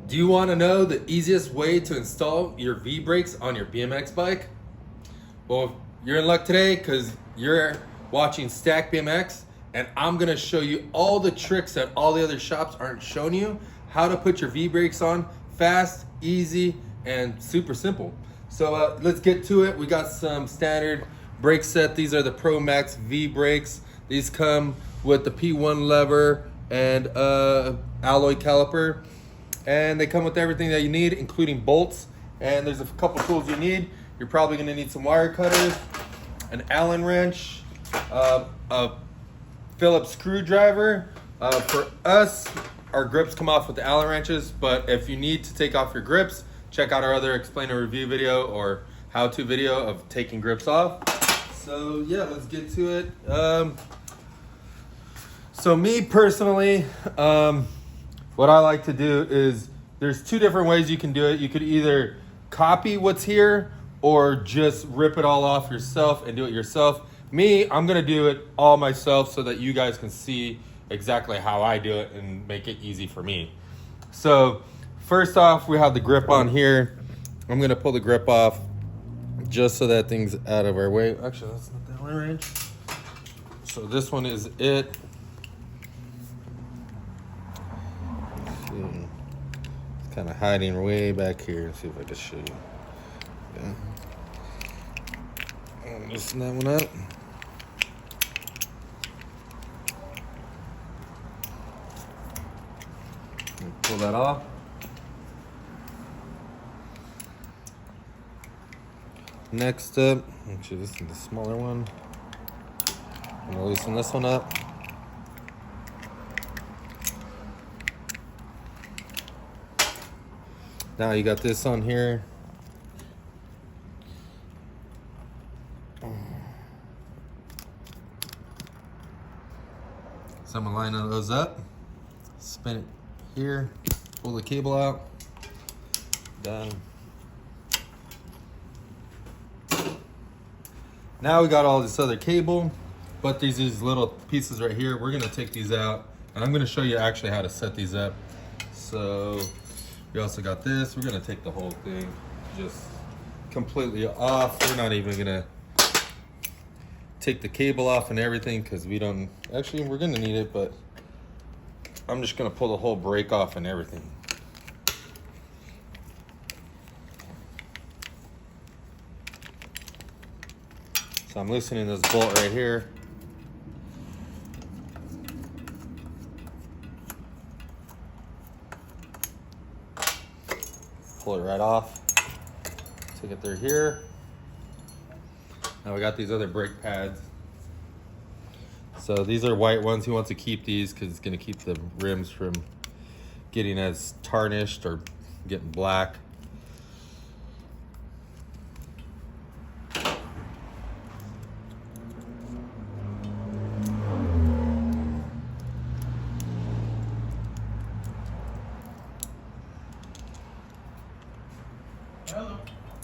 Do you want to know the easiest way to install your V-brakes on your BMX bike? Well, you're in luck today because you're watching Stack BMX, and I'm going to show you all the tricks that all the other shops aren't showing you, how to put your V-brakes on fast, easy, and super simple. So let's get to it. We got some standard brake set. These are the Pro Max V-brakes. These come with the P1 lever and alloy caliper. And they come with everything that you need, including bolts. And there's a couple tools you need. You're probably gonna need some wire cutters, an Allen wrench, a Phillips screwdriver. For us, our grips come off with the Allen wrenches, but if you need to take off your grips, check out our other explain and review video or how-to video of taking grips off. So yeah, let's get to it. So me personally, what I like to do is there's two different ways you can do it. You could either copy what's here or just rip it all off yourself and do it yourself. Me, I'm gonna do it all myself so that you guys can see exactly how I do it and make it easy for me. So first off, we have the grip on here. I'm gonna pull the grip off just so that thing's out of our way. Actually, that's not that Allen wrench. So this one is it. It's kind of hiding way back here. Let's see if I can show you. Yeah. Loosen that one up. Pull that off. Next up, actually this is the smaller one. I'm gonna loosen this one up. Now you got this on here. So I'm gonna line those up, spin it here, pull the cable out, done. Now we got all this other cable, but these little pieces right here, we're gonna take these out, and I'm gonna show you actually how to set these up. So we also got this. We're gonna take the whole thing just completely off. We're not even gonna take the cable off and everything because we don't, actually we're gonna need it, but I'm just gonna pull the whole brake off and everything. So I'm loosening this bolt right here. Pull it right off. Take it through here. Now we got these other brake pads. So these are white ones. He wants to keep these because it's going to keep the rims from getting as tarnished or getting black. Hello.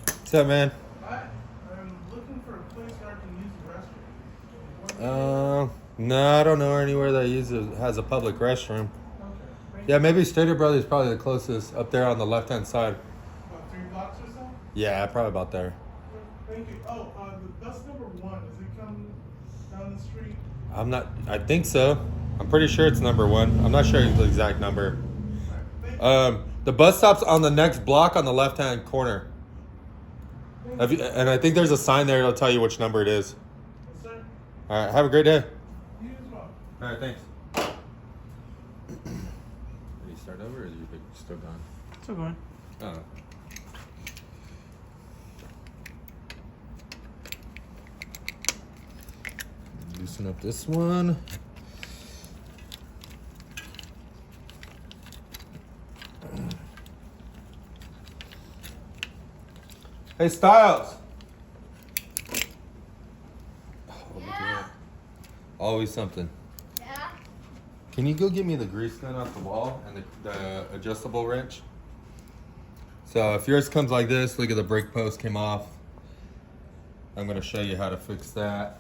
What's up, man? Hi. I'm looking for a place where I can use the restroom. No, I don't know anywhere that has a public restroom. Okay. Yeah, maybe Stater Brothers is probably the closest, up there on the left-hand side. About 3 blocks or so? Yeah, probably about there. Thank you. Oh, the bus number 1, does it come down the street? I think so. I'm pretty sure it's number 1. I'm not sure the exact number. All right. Thank you. The bus stop's on the next block on the left-hand corner. And I think there's a sign there that'll tell you which number it is. Yes, sir. All right, have a great day. You as well. All right, thanks. Did you start over or are you still gone? Still going. Oh. Loosen up this one. Hey, Styles. Oh, look at that. Always something. Yeah. Can you go get me the grease gun off the wall and the adjustable wrench? So if yours comes like this, look at the brake post came off. I'm gonna show you how to fix that.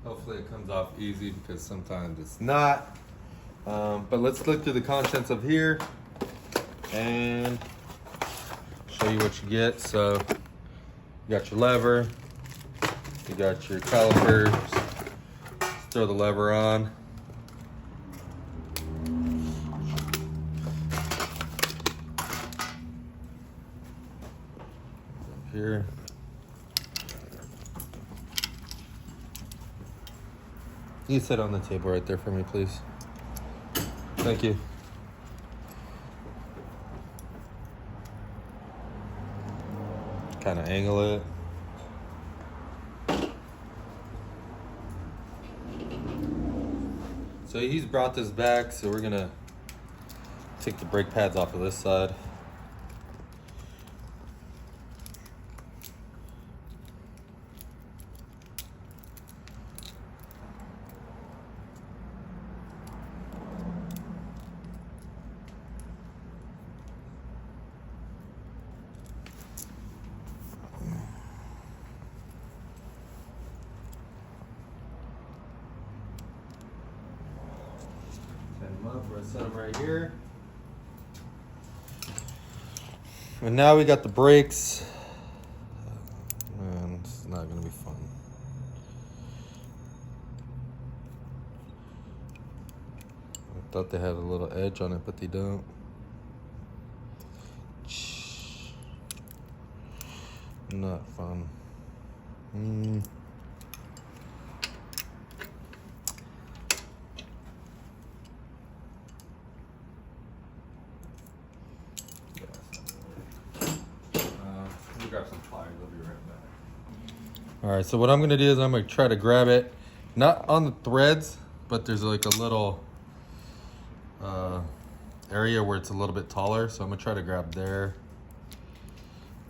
Hopefully it comes off easy because sometimes it's not. But let's look through the contents of here. and show you what you get. So you got your lever, you got your calipers. Let's throw the lever on. Here. You sit on the table right there for me, please. Thank you. Kind of angle it. So he's brought this back, so we're gonna take the brake pads off of this side. We're gonna set them right here. And now we got the brakes. Man, this is not gonna be fun. I thought they had a little edge on it, but they don't. Not fun. Grab some pliers. I'll be right back. All right, so what I'm gonna do is I'm gonna try to grab it, not on the threads, but there's like a little area where it's a little bit taller. So I'm gonna try to grab there,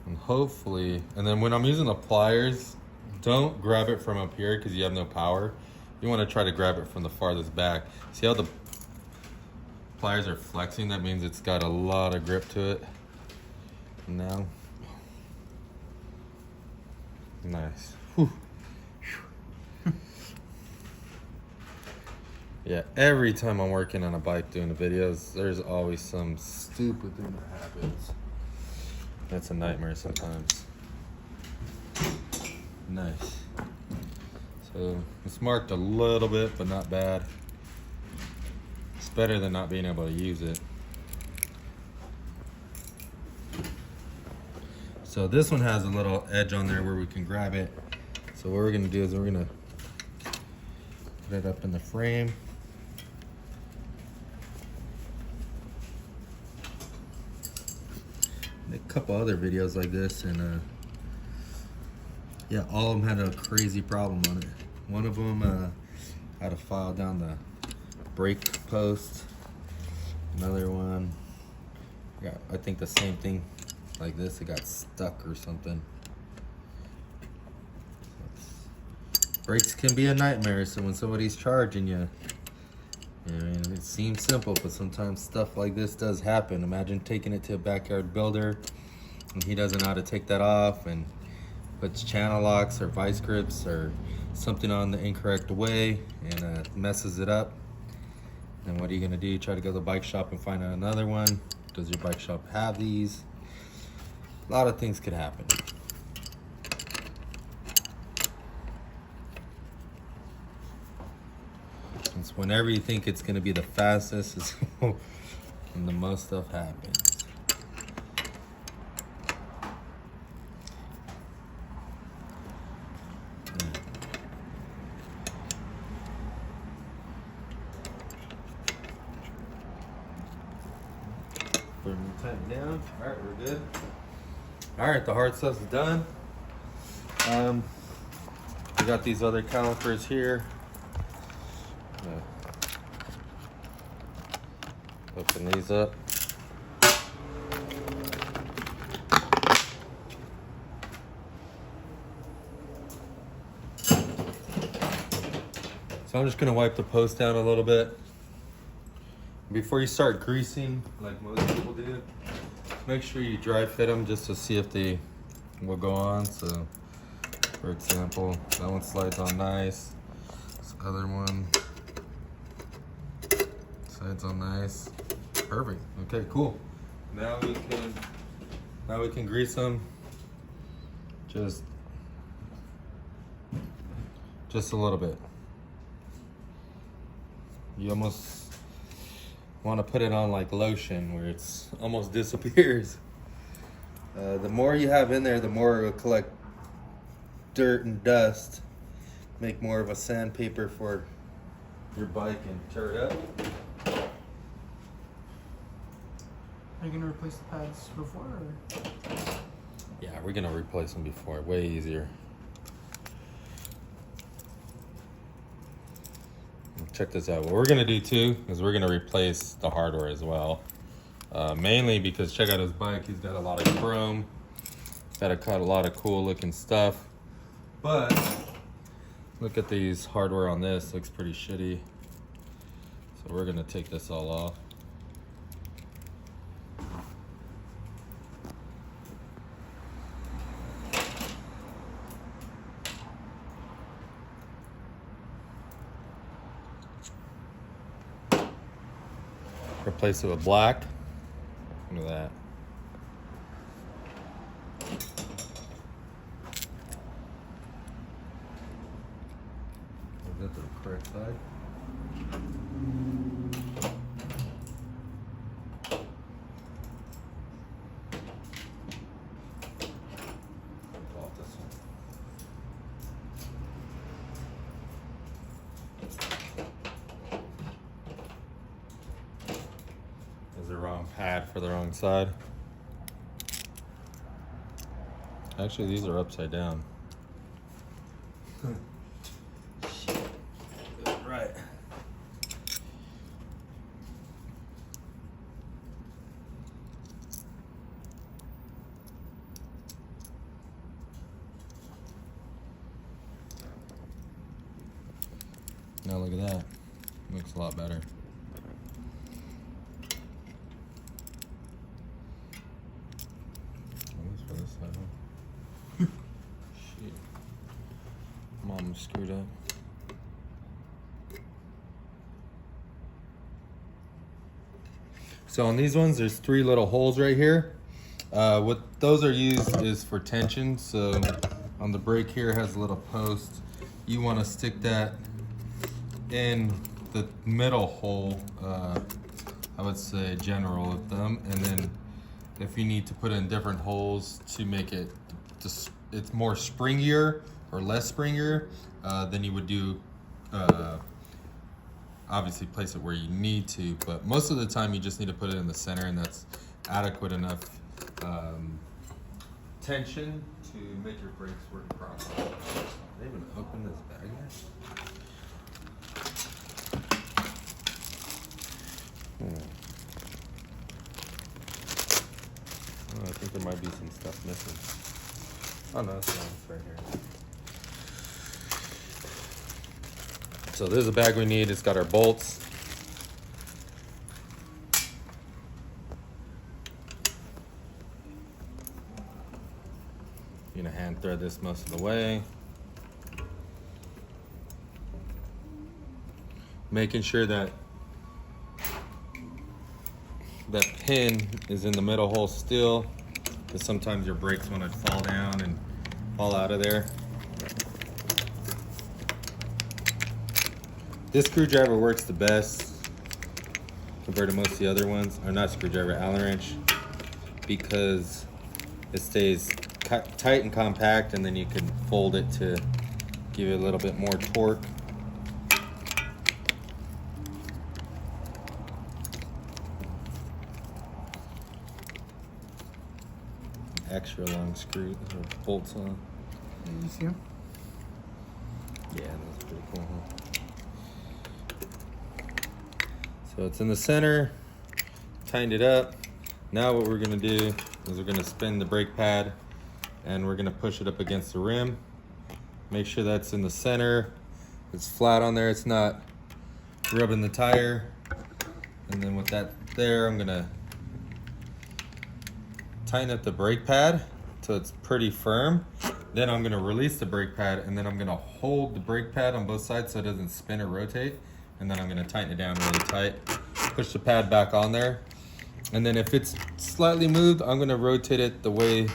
and hopefully, and then when I'm using the pliers, don't grab it from up here because you have no power. You want to try to grab it from the farthest back. See how the pliers are flexing? That means it's got a lot of grip to it. Now. Nice. Whew. Yeah, every time I'm working on a bike doing the videos, there's always some stupid thing that happens. That's a nightmare sometimes. Nice. So it's marked a little bit, but not bad. It's better than not being able to use it. So this one has a little edge on there where we can grab it. So what we're gonna do is we're gonna put it up in the frame. A couple other videos like this, and yeah, all of them had a crazy problem on it. One of them had to file down the brake post. Another one, yeah, I think the same thing. Like this, it got stuck or something. Brakes can be a nightmare, so when somebody's charging you, I mean, it seems simple, but sometimes stuff like this does happen. Imagine taking it to a backyard builder and he doesn't know how to take that off and puts channel locks or vice grips or something on the incorrect way and messes it up. And what are you gonna do? Try to go to the bike shop and find another one? Does your bike shop have these? A lot of things could happen. It's whenever you think it's going to be the fastest, it's when the most stuff happens. Put them tighten down. All right, we're good. All right, the hard stuff's done. We got these other calipers here. Open these up. So I'm just gonna wipe the post down a little bit. Before you start greasing, like most people do, make sure you dry fit them just to see if they will go on. So, for example, that one slides on nice. This other one slides on nice. Perfect. Okay, cool. Now we can grease them. Just a little bit. You almost want to put it on like lotion where it's almost disappears. The more you have in there, the more it will collect dirt and dust. Make more of a sandpaper for your bike and tear it up. Are you gonna replace the pads before, or? Yeah, we're gonna replace them before. Way easier. Check this out. What we're gonna do too is we're gonna replace the hardware as well. Mainly because check out his bike. He's got a lot of chrome. Got a lot of cool looking stuff. But look at these hardware on this. Looks pretty shitty. So we're gonna take this all off. Replace it with black. Look at that. Is that the correct side? Off this one. The wrong pad for the wrong side. Actually, these are upside down. Shit. Right. Now look at that. Looks a lot better. For this side, huh? Shit. Mom screwed up. So on these ones, there's 3 little holes right here. What those are used is for tension. So on the brake here it has a little post. You want to stick that in the middle hole. I would say general with them, and then if you need to put in different holes to make it it's more springier or less springier, then you would do obviously place it where you need to, but most of the time you just need to put it in the center, and that's adequate enough tension to make your brakes work properly. Did they even open this bag yet? Oh, I think there might be some stuff missing. Oh no, it's right here. So there's a bag we need. It's got our bolts. You're gonna hand thread this most of the way. Making sure that that pin is in the middle hole still, because sometimes your brakes want to fall down and fall out of there. This screwdriver works the best compared to most of the other ones, or not screwdriver, Allen wrench, because it stays tight and compact, and then you can fold it to give it a little bit more torque. Extra long screw or bolts on. You see them? Yeah, that's pretty cool, huh? So it's in the center, tightened it up. Now what we're gonna do is we're gonna spin the brake pad and we're gonna push it up against the rim. Make sure that's in the center. It's flat on there, it's not rubbing the tire. And then with that there, I'm gonna tighten up the brake pad so it's pretty firm. Then I'm gonna release the brake pad, and then I'm gonna hold the brake pad on both sides so it doesn't spin or rotate. And then I'm gonna tighten it down really tight. Push the pad back on there. And then if it's slightly moved, I'm gonna rotate it the way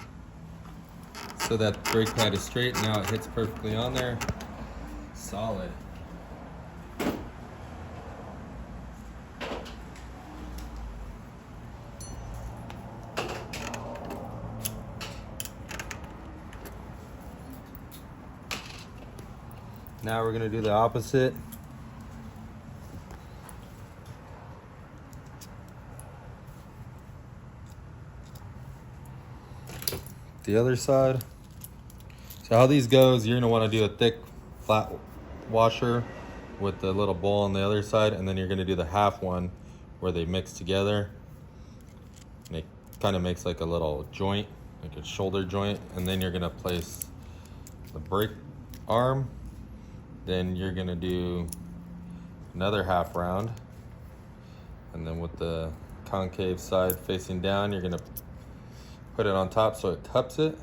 so that the brake pad is straight. Now it hits perfectly on there. Solid. Now we're gonna do the opposite. The other side. So how these goes, you're gonna wanna do a thick flat washer with the little bowl on the other side, and then you're gonna do the half one where they mix together. And it kind of makes like a little joint, like a shoulder joint, and then you're gonna place the brake arm. Then you're gonna do another half round, and then with the concave side facing down, you're gonna put it on top so it cups it,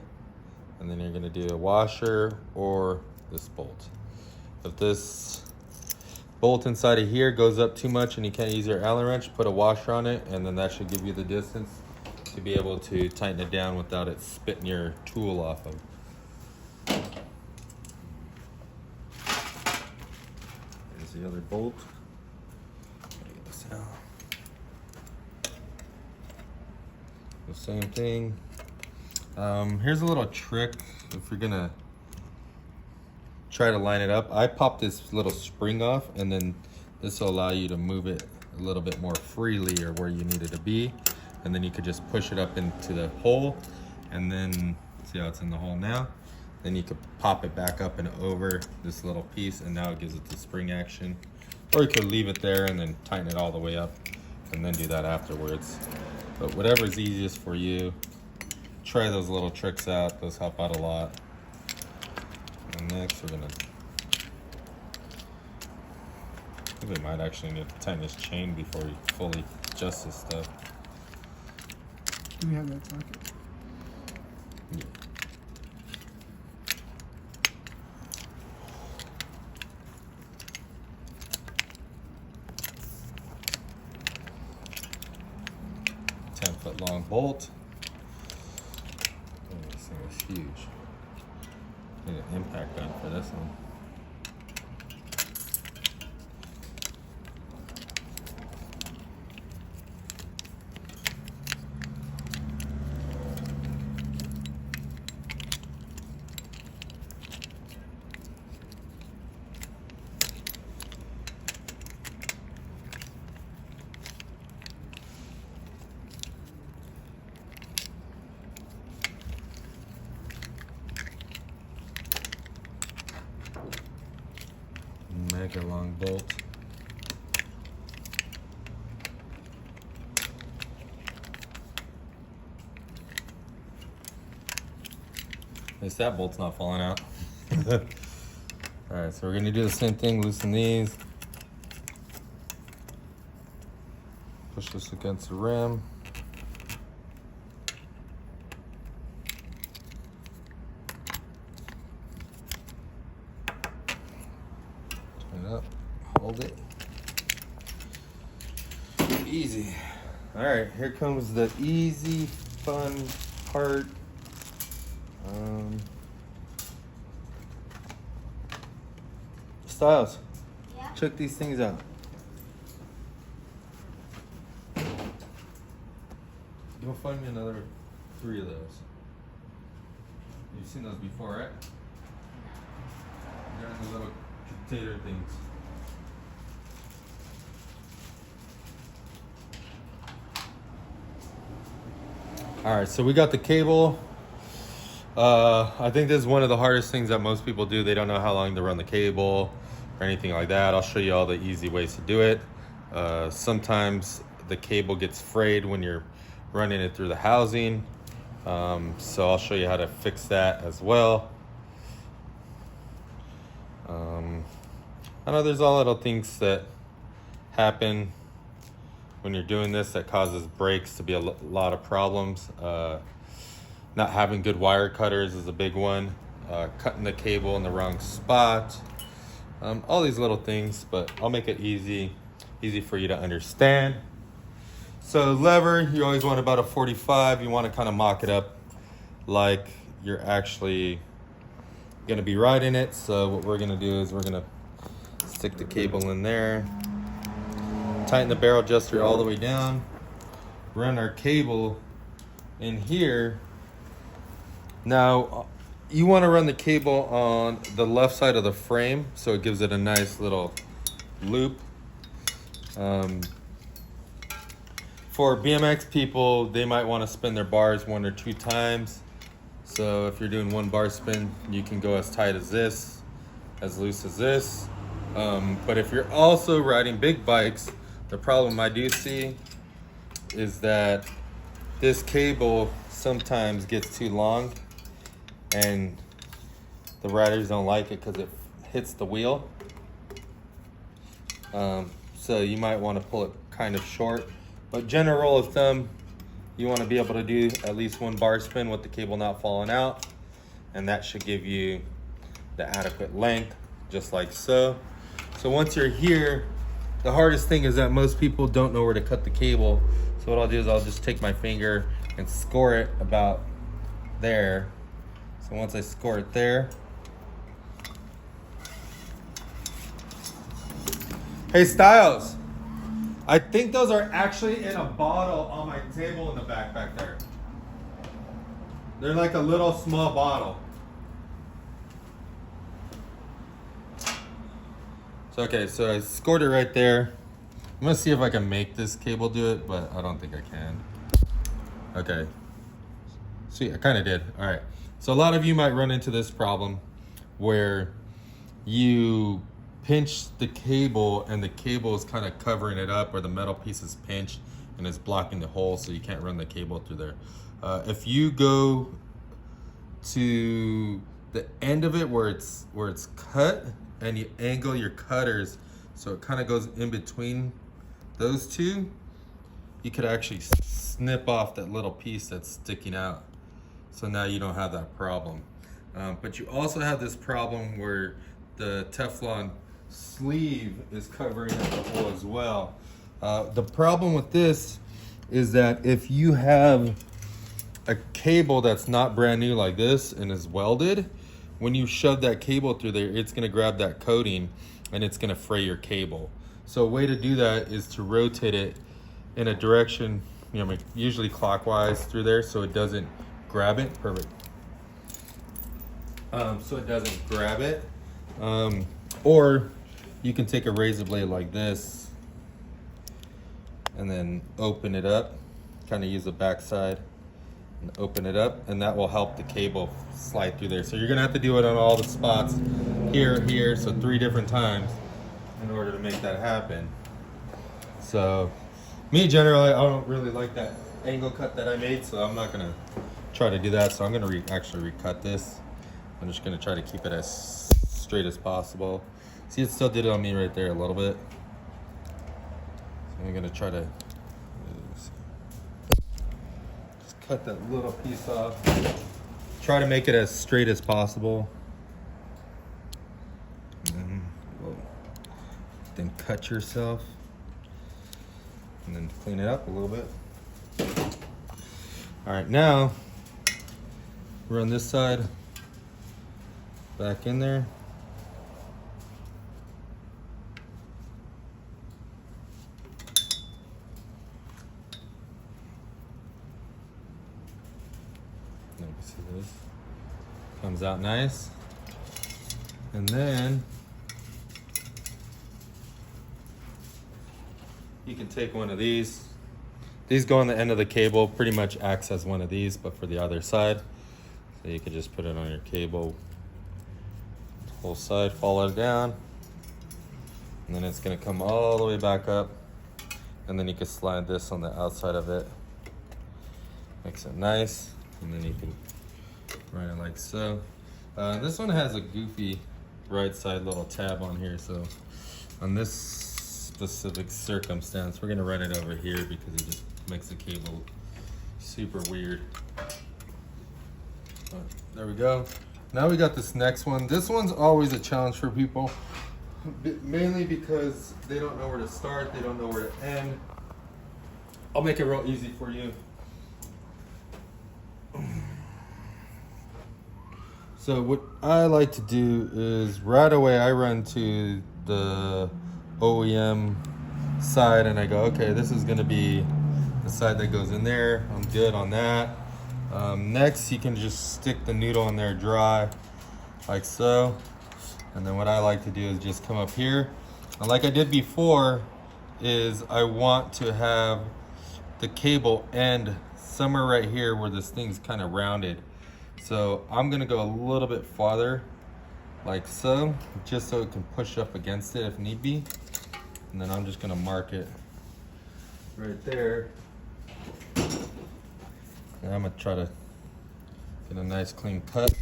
and then you're gonna do a washer or this bolt. If this bolt inside of here goes up too much and you can't use your Allen wrench, put a washer on it, and then that should give you the distance to be able to tighten it down without it spitting your tool off of. There's the other bolt. Get this out. The same thing. Here's a little trick if you're gonna try to line it up. I popped this little spring off, and then this will allow you to move it a little bit more freely or where you need it to be. And then you could just push it up into the hole, and then see how it's in the hole now. Then you could pop it back up and over this little piece, and now it gives it the spring action. Or you could leave it there and then tighten it all the way up and then do that afterwards. But whatever's easiest for you, try those little tricks out. Those help out a lot. And next we're gonna, I think we might actually need to tighten this chain before we fully adjust this stuff. Do we have that socket? Yeah. Long bolt. Oh, this thing is huge. Need an impact gun for this one. Mega long bolt. At least that bolt's not falling out. Alright, so we're gonna do the same thing, loosen these. Push this against the rim. Up, hold it. Easy. All right, here comes the easy, fun part. Styles, Yeah. check these things out. Go find me another 3 of those. You've seen those before, right? They're in the little container things. All right, so we got the cable. I think this is one of the hardest things that most people do. They don't know how long to run the cable or anything like that. I'll show you all the easy ways to do it. Sometimes the cable gets frayed when you're running it through the housing. So I'll show you how to fix that as well. I know there's all little things that happen when you're doing this that causes brakes to be a lot of problems. Not having good wire cutters is a big one. Cutting the cable in the wrong spot. All these little things, but I'll make it easy for you to understand. So lever, you always want about a 45. You want to kind of mock it up like you're actually going to be riding it. So what we're going to do is we're going to stick the cable in there, tighten the barrel adjuster all the way down, run our cable in here. Now you want to run the cable on the left side of the frame so it gives it a nice little loop. For BMX people, they might want to spin their bars 1 or 2 times. So if you're doing 1 bar spin, you can go as tight as this, as loose as this. But if you're also riding big bikes, the problem I do see is that this cable sometimes gets too long and the riders don't like it because it hits the wheel. So you might want to pull it kind of short. But general rule of thumb, you want to be able to do at least 1 bar spin with the cable not falling out. And that should give you the adequate length, just like so. So once you're here, the hardest thing is that most people don't know where to cut the cable. So what I'll do is I'll just take my finger and score it about there. So once I score it there. Hey Styles, I think those are actually in a bottle on my table in the back there. They're like a little small bottle. So okay, so I scored it right there. I'm gonna see if I can make this cable do it, but I don't think I can. Okay, sweet, I kind of did. All right, so a lot of you might run into this problem where you pinch the cable and the cable is kind of covering it up, or the metal piece is pinched and it's blocking the hole, so you can't run the cable through there. If you go to the end of it where it's cut and you angle your cutters so it kind of goes in between those two, you could actually snip off that little piece that's sticking out. So now you don't have that problem. But you also have this problem where the Teflon sleeve is covering up the hole as well. The problem with this is that if you have a cable that's not brand new like this and is welded, when you shove that cable through there, it's gonna grab that coating and it's gonna fray your cable. So a way to do that is to rotate it in a direction, usually clockwise through there so it doesn't grab it. Perfect. So it doesn't grab it. Or you can take a razor blade like this and then open it up, kind of use the back side and open it up, and that will help the cable slide through there. So you're gonna have to do it on all the spots, here, so 3 different times in order to make that happen. So me generally, I don't really like that angle cut that I made, so I'm not gonna try to do that. So I'm gonna actually recut this. I'm just gonna try to keep it as straight as possible. See, it still did it on me right there a little bit. So I'm gonna try to just cut that little piece off. Try to make it as straight as possible. And then cut yourself. And then clean it up a little bit. All right, now run this side back in there. Let me see this. Comes out nice. And then you can take one of these. These go on the end of the cable, pretty much acts as one of these, but for the other side. So you can just put it on your cable, whole side, follow it down, and then it's gonna come all the way back up, and then you can slide this on the outside of it. Makes it nice, and then you can run it like so. This one has a goofy right side little tab on here, so on this specific circumstance, we're gonna run it over here because it just makes the cable super weird. But there we go. Now we got this next one. This one's always a challenge for people, mainly because they don't know where to start, they don't know where to end. I'll make it real easy for you. So what I like to do is right away I run to the OEM side and I go, okay, this is gonna be the side that goes in there. I'm good on that. Next, you can just stick the noodle in there dry, like so. And then what I like to do is just come up here. And like I did before, is I want to have the cable end somewhere right here where this thing's kind of rounded. So I'm gonna go a little bit farther, like so, just so it can push up against it if need be. And then I'm just gonna mark it right there. And I'm gonna try to get a nice clean cut.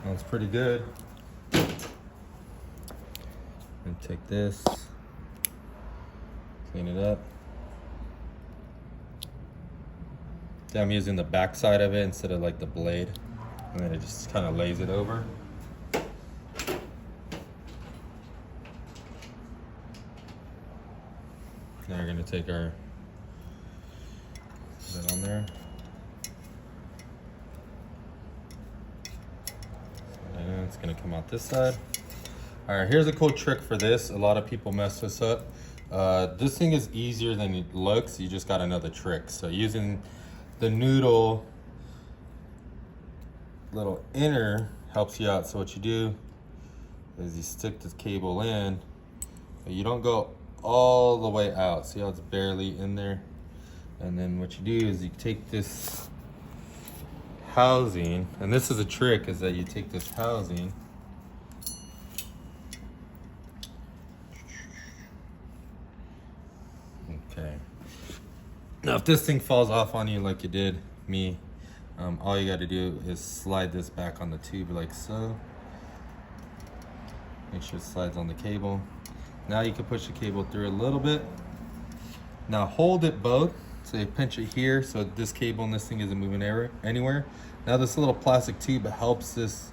That's pretty good. And take this, clean it up. I'm using the back side of it instead of like the blade, and then it just kind of lays it over. Now we're gonna take our, put that on there. And it's gonna come out this side. All right, here's a cool trick for this. A lot of people mess this up. This thing is easier than it looks. You just got another trick. So using the noodle little inner helps you out. So what you do is you stick this cable in, but you don't go all the way out. See how it's barely in there? And then what you do is you take this housing, and this is a trick, is that you take this housing okay. Now if this thing falls off on you like you did me, all you got to do is slide this back on the tube like so. Make sure it slides on the cable. Now you can push the cable through a little bit. Now hold it both, so you pinch it here so this cable and this thing isn't moving anywhere. Now this little plastic tube helps this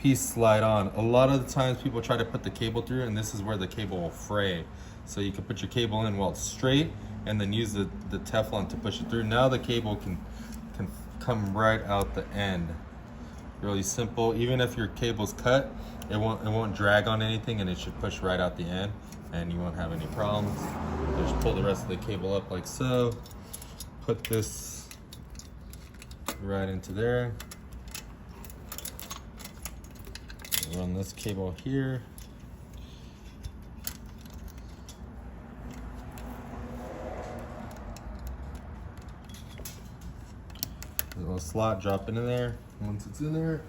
piece slide on. A lot of the times people try to put the cable through, and this is where the cable will fray. So you can put your cable in while it's straight and then use the Teflon to push it through. Now the cable can come right out the end. Really simple. Even if your cable's cut, it won't drag on anything, and it should push right out the end and you won't have any problems. Just pull the rest of the cable up like so. Put this right into there. Run this cable here. A little slot, drop it in there. Once it's in there,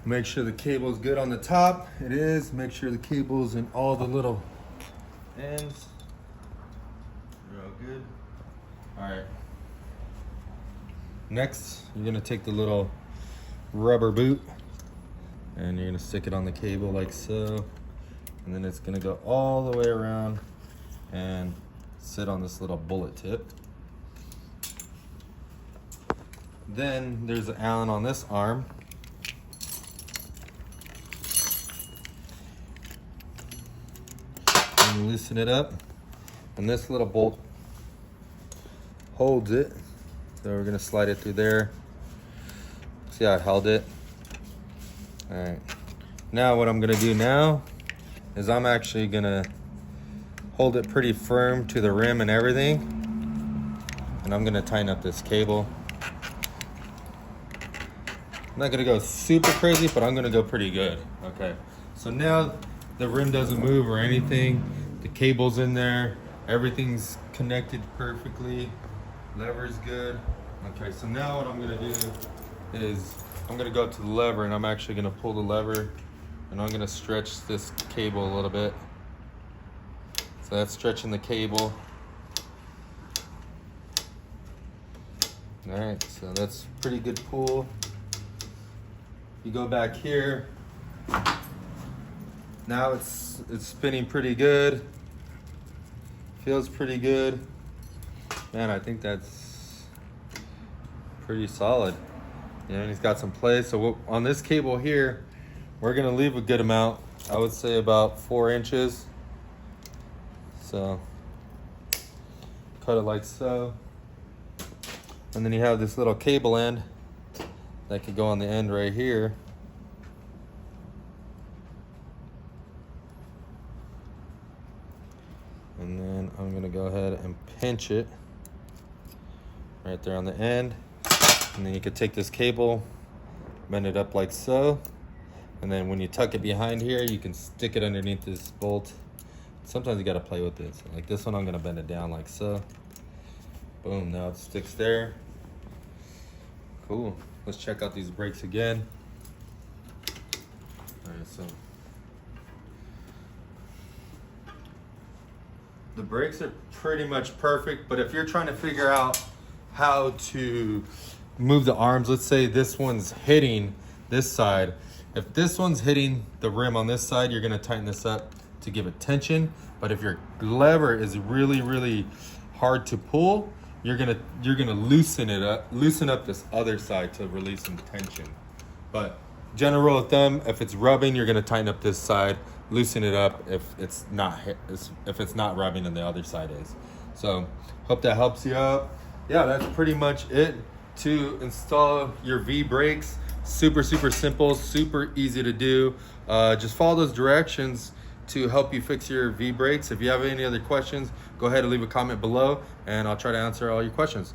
make sure the cable is good on the top. It is. Make sure the cable's in all the little ends. Real good. All right. Next, you're gonna take the little rubber boot and you're gonna stick it on the cable like so. And then it's gonna go all the way around and sit on this little bullet tip. Then there's an Allen on this arm. And you loosen it up, and this little bolt holds it. So we're gonna slide it through there. See how I held it? All right. Now what I'm gonna do now is I'm actually gonna hold it pretty firm to the rim and everything, and I'm gonna tighten up this cable. I'm not gonna go super crazy, but I'm gonna go pretty good. Okay, so now the rim doesn't move or anything. The cable's in there, everything's connected perfectly, lever's good. Okay, so now what I'm gonna do is I'm gonna go to the lever, and I'm actually gonna pull the lever, and I'm gonna stretch this cable a little bit. So that's stretching the cable. All right, so that's pretty good pull. You go back here. Now it's spinning pretty good. Feels pretty good. Man, I think that's pretty solid. And he's got some play. So on this cable here, we're gonna leave a good amount. I would say about 4 inches. So cut it like so. And then you have this little cable end that could go on the end right here. And then I'm gonna go ahead and pinch it right there on the end. And then you could take this cable, bend it up like so. And then when you tuck it behind here, you can stick it underneath this bolt. Sometimes you gotta play with it. So like this one, I'm gonna bend it down like so. Boom, now it sticks there. Cool, let's check out these brakes again. All right, so the brakes are pretty much perfect, but if you're trying to figure out how to move the arms, let's say this one's hitting this side. If this one's hitting the rim on this side, you're gonna tighten this up to give it tension. But if your lever is really, really hard to pull, you're gonna loosen up this other side to release some tension. But general rule of thumb, if it's rubbing, you're gonna tighten up this side, loosen it up if it's not rubbing and the other side is. So hope that helps you out. Yeah, that's pretty much it to install your V-brakes. Super simple, super easy to do. Just follow those directions to help you fix your V-brakes. If you have any other questions, go ahead and leave a comment below and I'll try to answer all your questions.